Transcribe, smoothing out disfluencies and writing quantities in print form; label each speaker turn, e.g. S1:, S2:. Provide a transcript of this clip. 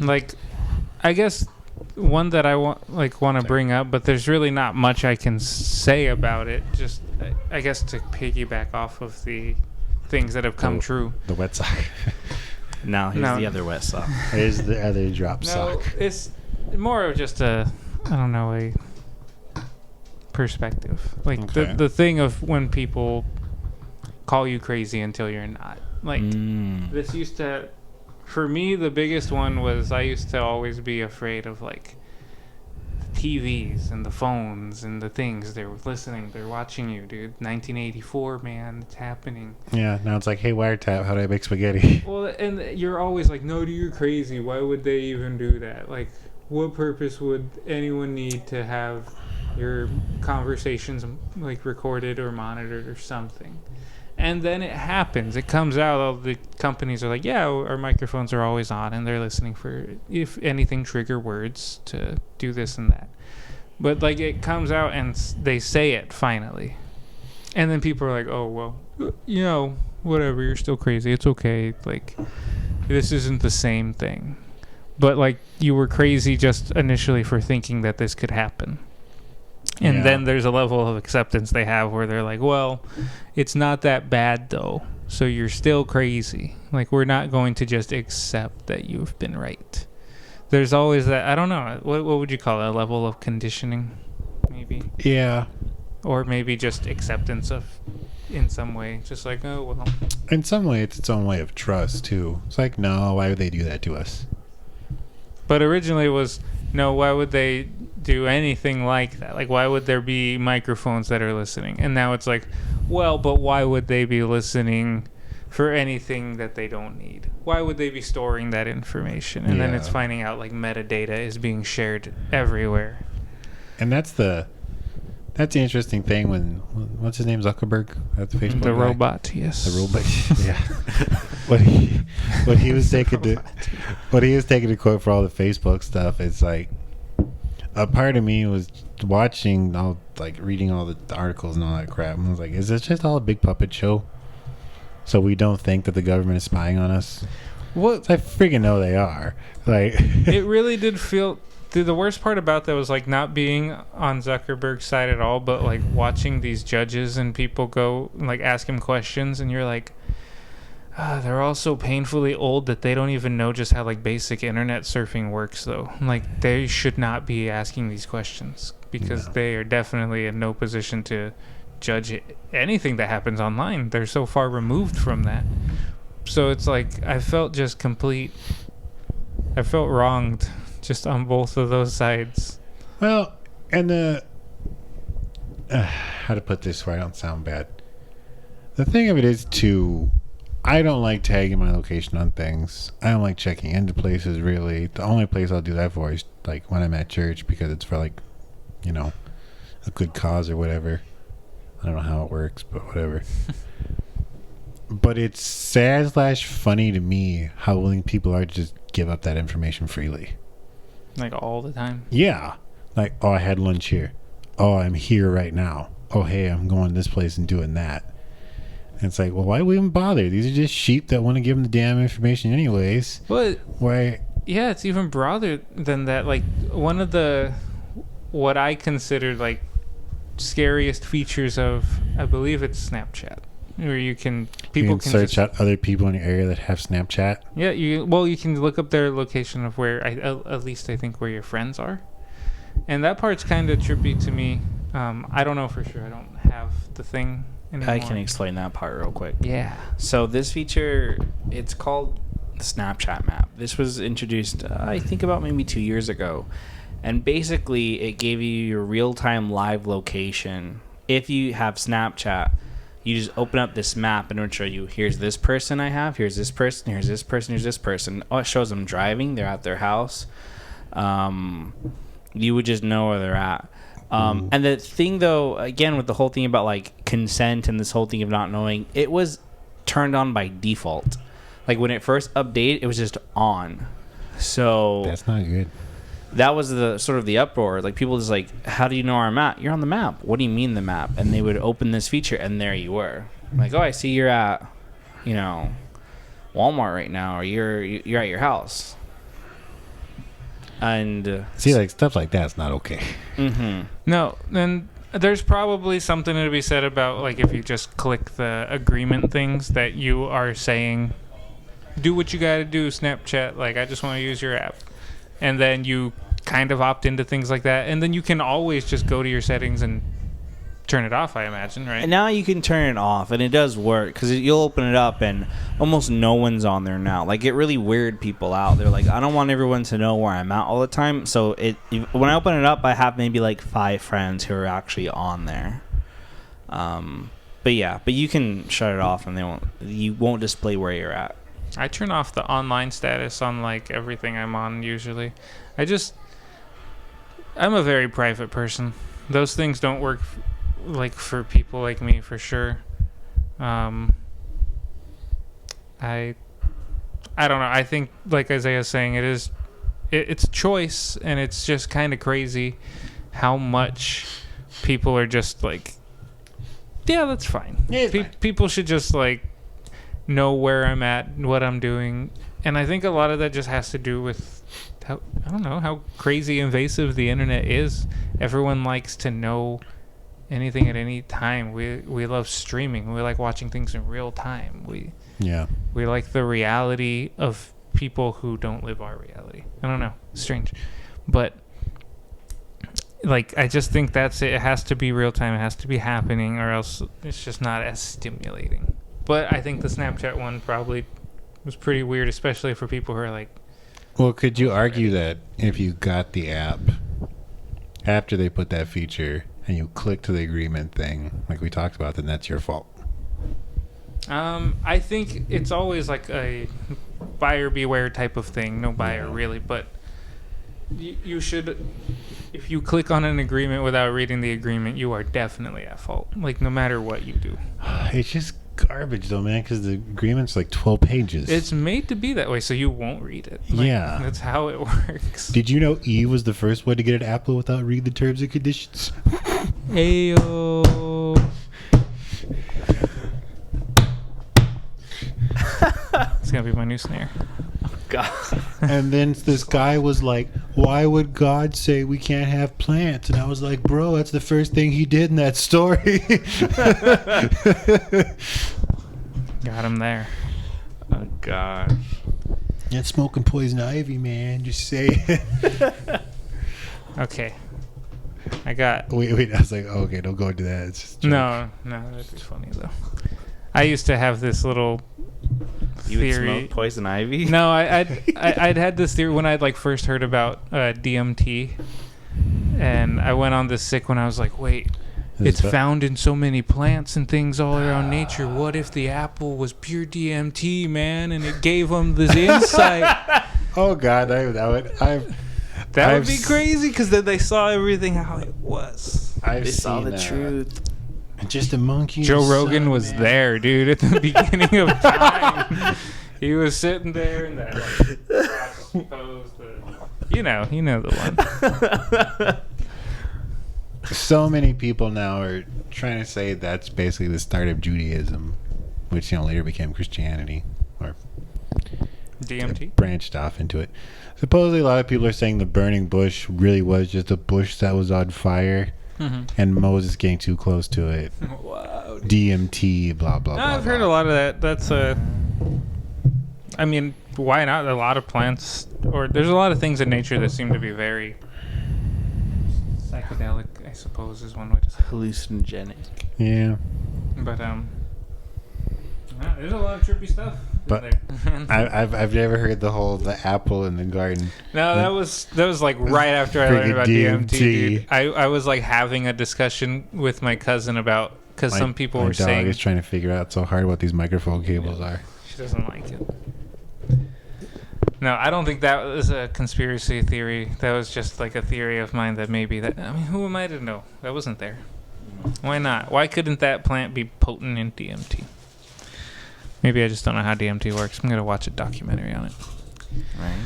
S1: like, I guess one that I want to bring up, but there's really not much I can say about it. Just, I guess, to piggyback off of the things that have come true.
S2: The wet sock.
S3: No, here's the other wet sock.
S2: Here's the other drop sock.
S1: It's more of just a perspective. Like the thing of when people call you crazy until you're not. Like this used to, for me, the biggest one was I used to always be afraid of like TVs and the phones and the things. They're listening, they're watching you, dude. 1984, man, it's happening.
S2: Yeah, now it's like, hey, wiretap, how do I make spaghetti?
S1: Well, and you're always like, no, dude, you're crazy. Why would they even do that? Like, what purpose would anyone need to have your conversations like recorded or monitored or something? And then it happens. It comes out. All the companies are like, yeah, our microphones are always on, and they're listening for, if anything, trigger words to do this and that. But, like, it comes out, and they say it finally. And then people are like, oh, well, whatever. You're still crazy. It's okay. Like, this isn't the same thing. But, like, you were crazy just initially for thinking that this could happen. And then there's a level of acceptance they have where they're like, well, it's not that bad, though. So you're still crazy. Like, we're not going to just accept that you've been right. There's always that, I don't know, what would you call it? A level of conditioning, maybe?
S2: Yeah.
S1: Or maybe just acceptance of, in some way. Just like, oh, well.
S2: In some way, it's its own way of trust, too. It's like, no, why would they do that to us?
S1: But originally it was, no, why would they do anything like that? Like, why would there be microphones that are listening? And now it's like, well, but why would they be listening for anything that they don't need? Why would they be storing that information? And then it's finding out, like, metadata is being shared everywhere.
S2: And that's the interesting thing when, what's his name, Zuckerberg? That's the Facebook
S1: The
S2: guy?
S1: robot, yes.
S2: The robot, yeah. What he was taking to quote for all the Facebook stuff, it's like, a part of me was watching reading all the articles and all that crap, and I was like, is this just all a big puppet show? So we don't think that the government is spying on us?
S1: What?
S2: I freaking know they are. Like,
S1: it really did feel. The worst part about that was like not being on Zuckerberg's side at all, but like watching these judges and people go like ask him questions, and you're like, they're all so painfully old that they don't even know just how like basic internet surfing works, though. Like, they should not be asking these questions because they are definitely in no position to judge anything that happens online. They're so far removed from that. So it's like I felt wronged just on both of those sides.
S2: Well, and how to put this where I don't sound bad. The thing of it is, too, I don't like tagging my location on things. I don't like checking into places, really. The only place I'll do that for is like when I'm at church, because it's for like, a good cause or whatever. I don't know how it works, but whatever. But it's sad / funny to me how willing people are to just give up that information freely.
S1: Like all the time?
S2: Yeah. Like, oh, I had lunch here. Oh, I'm here right now. Oh, hey, I'm going to this place and doing that. And it's like, well, why we even bother? These are just sheep that want to give them the damn information anyways.
S1: But
S2: why?
S1: Yeah, it's even broader than that. Like, one of what I consider like scariest features of, I believe it's Snapchat, where you can
S2: search out other people in your area that have Snapchat.
S1: Yeah, you can look up their location of where at least I think where your friends are, and that part's kind of trippy to me. I don't know for sure. I don't have the thing anymore.
S3: I can explain that part real quick.
S1: Yeah.
S3: So this feature, it's called the Snapchat map. This was introduced, I think, about maybe 2 years ago. And basically, it gave you your real-time live location. If you have Snapchat, you just open up this map and it would show you, here's this person I have, here's this person, here's this person, here's this person. Oh, it shows them driving. They're at their house. You would just know where they're at. And the thing, though, again, with the whole thing about, like, consent and this whole thing of not knowing, it was turned on by default. Like, when it first updated, it was just on. So
S2: that's not good.
S3: That was the sort of the uproar. Like, people just like, how do you know where I'm at? You're on the map. What do you mean the map? And they would open this feature, and there you were. Like, oh, I see you're at, Walmart right now, or you're at your house. And
S2: See, like stuff like that's not okay.
S3: mhm.
S1: No, then there's probably something to be said about like if you just click the agreement things that you are saying, do what you got to do, Snapchat. Like I just want to use your app, and then you kind of opt into things like that, and then you can always just go to your settings and turn it off. I imagine, right?
S3: And now you can turn it off, and it does work because you'll open it up, and almost no one's on there now. Like it really weirded people out. They're like, I don't want everyone to know where I'm at all the time. So when I open it up, I have maybe like 5 friends who are actually on there. But you can shut it off, and you won't display where you're at.
S1: I turn off the online status on like everything I'm on usually. I'm a very private person. Those things don't work like for people like me for sure. I don't know. I think like Isaiah's saying, it's a choice, and it's just kind of crazy how much people are just like, yeah, that's fine.
S2: Yeah, it's fine.
S1: People should just like know where I'm at, what I'm doing, and I think a lot of that just has to do with how crazy invasive the internet is. Everyone likes to know anything at any time. We love streaming. We like watching things in real time. We like the reality of people who don't live our reality. I don't know, strange, but like I just think that's it. It has to be real time. It has to be happening, or else it's just not as stimulating. But I think the Snapchat one probably was pretty weird, especially for people who are like,
S2: Well, could you argue that if you got the app after they put that feature and you click to the agreement thing, like we talked about, then that's your fault?
S1: I think it's always like a buyer beware type of thing. No buyer really, but you should, if you click on an agreement without reading the agreement, you are definitely at fault. Like no matter what you do.
S2: It's just garbage though, man, because the agreement's like 12 pages.
S1: It's made to be that way, so you won't read it. Like,
S2: yeah.
S1: That's how it works.
S2: Did you know Eve was the first one to get an Apple without reading the terms and conditions?
S1: Ayo. It's gonna be my new snare.
S3: God.
S2: And then this guy was like, why would God say we can't have plants? And I was like, bro, that's the first thing he did in that story.
S1: Got him there.
S3: Oh God.
S2: That's smoking poison ivy, man. Just say it.
S1: Okay. I got.
S2: Wait. I was like, oh, okay, don't go into that. It's just a joke.
S1: No, that'd be funny though. I used to have this little
S3: You would
S1: theory.
S3: smoke poison ivy?
S1: No, I'd had this theory when I'd like first heard about DMT, and I went on this sick when I was like, wait, it's found in so many plants and things all around nature. What if the apple was pure DMT, man, and it gave them this insight?
S2: Oh God,
S1: That would be crazy, because then they saw everything how it was.
S3: They saw the truth.
S2: Just a monkey.
S1: Joe Rogan was there, dude, at the beginning of time. He was sitting there in that like, pose. You know the one.
S2: So many people now are trying to say that's basically the start of Judaism, which later became Christianity, or
S1: DMT?
S2: branched off into it. Supposedly, a lot of people are saying the burning bush really was just a bush that was on fire.
S1: Mm-hmm.
S2: And Moses getting too close to it.
S1: Wow.
S2: DMT, blah, blah, blah.
S1: I've heard a lot of that. That's I mean, why not? A lot of plants, or there's a lot of things in nature that seem to be very psychedelic, I suppose, is one way to say it.
S3: Hallucinogenic.
S2: Yeah.
S1: But there's a lot of trippy stuff.
S2: But
S1: in there.
S2: I've never heard the apple in the garden.
S1: No, that was like right after I learned about DMT.
S2: DMT.
S1: Dude. I was like having a discussion with my cousin about, because some people were saying,
S2: my dog is trying to figure out so hard what these microphone cables are.
S1: she doesn't like it. No, I don't think that was a conspiracy theory. That was just like a theory of mine that maybe that. I mean, who am I to know? That wasn't there. Why not? Why couldn't that plant be potent in DMT? Maybe I just don't know how DMT works. I'm gonna watch a documentary on it.
S3: Right.